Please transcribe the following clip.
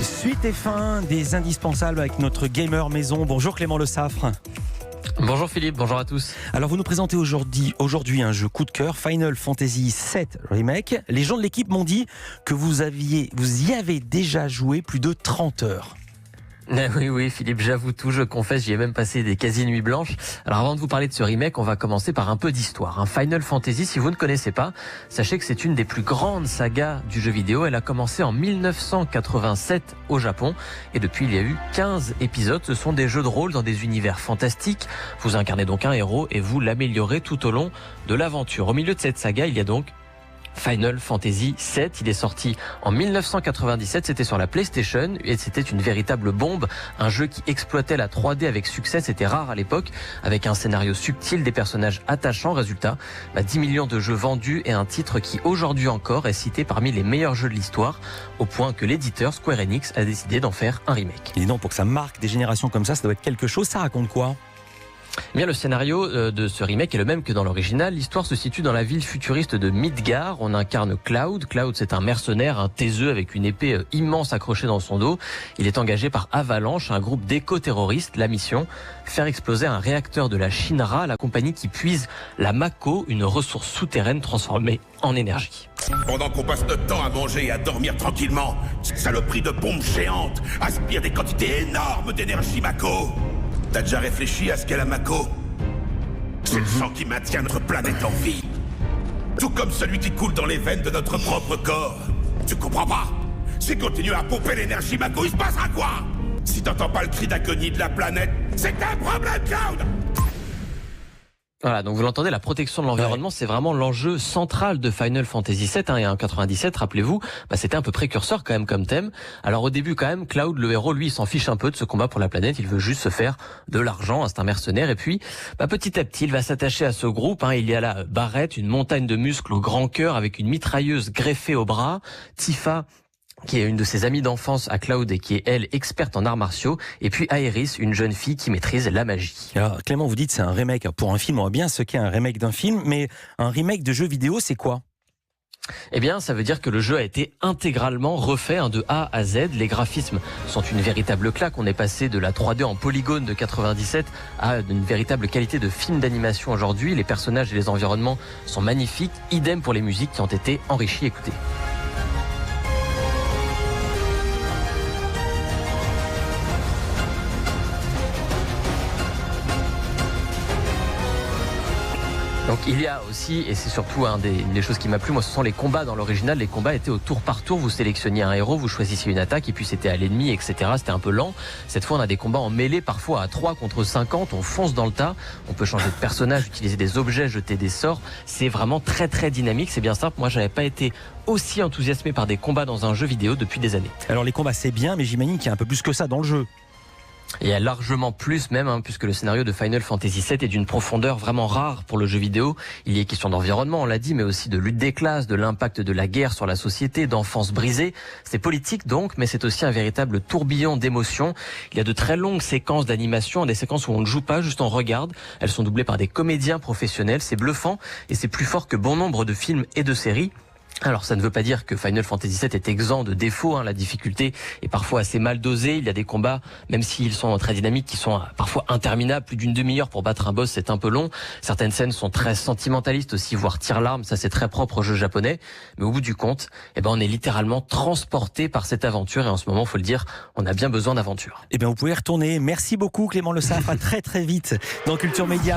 Suite et fin des indispensables avec notre gamer maison. Bonjour Clément Le Saffre. Bonjour Philippe, bonjour à tous. Alors vous nous présentez aujourd'hui un jeu coup de cœur, Final Fantasy VII Remake. Les gens de l'équipe m'ont dit que vous y avez déjà joué plus de 30 heures. Oui Philippe, j'avoue tout, je confesse, j'y ai même passé des quasi-nuits blanches. Alors avant de vous parler de ce remake, on va commencer par un peu d'histoire. Final Fantasy, si vous ne connaissez pas, sachez que c'est une des plus grandes sagas du jeu vidéo. Elle a commencé en 1987 au Japon et depuis il y a eu 15 épisodes. Ce sont des jeux de rôle dans des univers fantastiques. Vous incarnez donc un héros et vous l'améliorez tout au long de l'aventure. Au milieu de cette saga, il y a donc Final Fantasy VII, il est sorti en 1997, c'était sur la PlayStation et c'était une véritable bombe, un jeu qui exploitait la 3D avec succès, c'était rare à l'époque, avec un scénario subtil, des personnages attachants, résultat, 10 millions de jeux vendus et un titre qui aujourd'hui encore est cité parmi les meilleurs jeux de l'histoire, au point que l'éditeur Square Enix a décidé d'en faire un remake. Et non, pour que ça marque des générations comme ça doit être quelque chose. Ça raconte quoi ? Bien, le scénario de ce remake est le même que dans l'original. L'histoire se situe dans la ville futuriste de Midgar. On incarne Cloud. Cloud, c'est un mercenaire, un taiseux avec une épée immense accrochée dans son dos. Il est engagé par Avalanche, un groupe d'éco-terroristes. La mission, faire exploser un réacteur de la Shinra, la compagnie qui puise la Mako, une ressource souterraine transformée en énergie. Pendant qu'on passe notre temps à manger et à dormir tranquillement, cette saloperie de bombe géante aspire des quantités énormes d'énergie Mako. T'as déjà réfléchi à ce qu'est la Mako ? C'est le sang qui maintient notre planète en vie. Tout comme celui qui coule dans les veines de notre propre corps. Tu comprends pas ? Si continue à pomper l'énergie Mako, il se passera quoi ? Si t'entends pas le cri d'agonie de la planète, c'est un problème, Cloud ! Voilà, donc vous l'entendez, la protection de l'environnement, c'est vraiment l'enjeu central de Final Fantasy VII. Et en 97, rappelez-vous, c'était un peu précurseur quand même comme thème. Alors au début quand même, Cloud, le héros, lui, il s'en fiche un peu de ce combat pour la planète. Il veut juste se faire de l'argent, c'est un mercenaire. Et puis, petit à petit, il va s'attacher à ce groupe. Il y a là Barrett, une montagne de muscles au grand cœur avec une mitrailleuse greffée au bras. Tifa, qui est une de ses amies d'enfance à Cloud et qui est, elle, experte en arts martiaux. Et puis Aeris, une jeune fille qui maîtrise la magie. Alors Clément, vous dites c'est un remake. Pour un film, on voit bien ce qu'est un remake d'un film, mais un remake de jeu vidéo, c'est quoi ? Eh bien, ça veut dire que le jeu a été intégralement refait de A à Z. Les graphismes sont une véritable claque. On est passé de la 3D en polygone de 97 à une véritable qualité de film d'animation aujourd'hui. Les personnages et les environnements sont magnifiques. Idem pour les musiques qui ont été enrichies. Écoutez. Donc il y a aussi, et c'est surtout une des choses qui m'a plu, moi, ce sont les combats dans l'original. Les combats étaient au tour par tour, vous sélectionniez un héros, vous choisissiez une attaque et puis c'était à l'ennemi, etc. C'était un peu lent. Cette fois on a des combats en mêlée, parfois à 3 contre 50, on fonce dans le tas, on peut changer de personnage, utiliser des objets, jeter des sorts. C'est vraiment très très dynamique, c'est bien simple. Moi j'avais pas été aussi enthousiasmé par des combats dans un jeu vidéo depuis des années. Alors les combats c'est bien, mais j'imagine qu'il y a un peu plus que ça dans le jeu. Il y a largement plus même, puisque le scénario de Final Fantasy VII est d'une profondeur vraiment rare pour le jeu vidéo. Il y a question d'environnement, on l'a dit, mais aussi de lutte des classes, de l'impact de la guerre sur la société, d'enfance brisée. C'est politique donc, mais c'est aussi un véritable tourbillon d'émotions. Il y a de très longues séquences d'animation, des séquences où on ne joue pas, juste on regarde. Elles sont doublées par des comédiens professionnels, c'est bluffant et c'est plus fort que bon nombre de films et de séries. Alors ça ne veut pas dire que Final Fantasy VII est exempt de défauts, la difficulté est parfois assez mal dosée, il y a des combats, même s'ils sont très dynamiques, qui sont parfois interminables, plus d'une demi-heure pour battre un boss, c'est un peu long. Certaines scènes sont très sentimentalistes aussi, voire tire-larme, ça c'est très propre au jeu japonais, mais au bout du compte, on est littéralement transporté par cette aventure et en ce moment, faut le dire, on a bien besoin d'aventure. Vous pouvez retourner. Merci beaucoup Clément Le Saffre, à très très vite dans Culture Média.